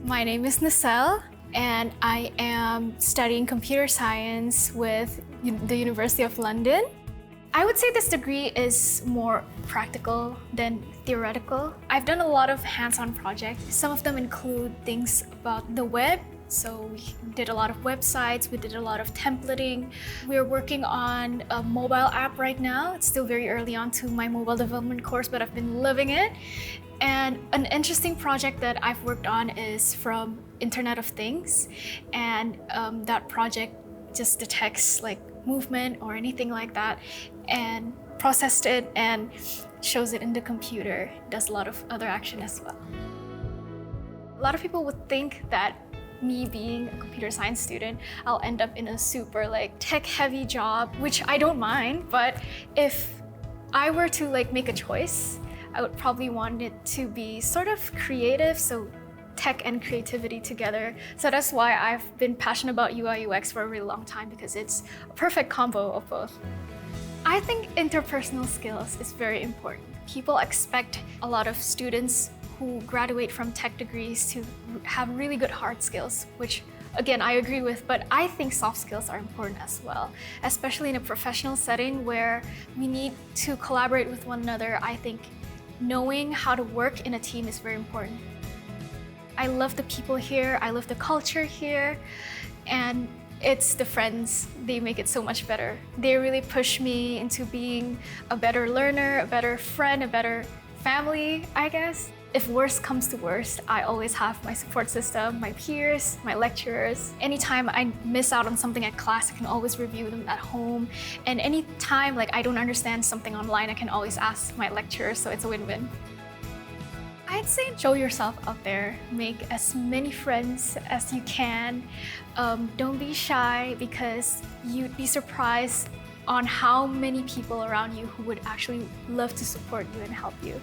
My name is Nicelle, and I am studying computer science with the University of London. I would say this degree is more practical than theoretical. I've done a lot of hands-on projects. Some of them include things about the web. So we did a lot of websites, we did a lot of templating. We're working on a mobile app right now. It's still very early on to my mobile development course, but I've been loving it. And an interesting project that I've worked on is from Internet of Things. And that project just detects like movement or anything like that and processed it and shows it in the computer. It does a lot of other action as well. A lot of people would think that me being a computer science student, I'll end up in a super tech-heavy job, which I don't mind, but if I were to make a choice, I would probably want it to be sort of creative, so tech and creativity together. So that's why I've been passionate about UI UX for a really long time, because it's a perfect combo of both. I think interpersonal skills is very important. People expect a lot of students who graduate from tech degrees to have really good hard skills, which again, I agree with, but I think soft skills are important as well, especially in a professional setting where we need to collaborate with one another. I think knowing how to work in a team is very important. I love the people here, I love the culture here, and it's the friends, they make it so much better. They really push me into being a better learner, a better friend, a better family, I guess. If worst comes to worst, I always have my support system, my peers, my lecturers. Anytime I miss out on something at class, I can always review them at home. And anytime I don't understand something online, I can always ask my lecturer, so it's a win-win. I'd say show yourself out there, make as many friends as you can. Don't be shy, because you'd be surprised on how many people around you who would actually love to support you and help you.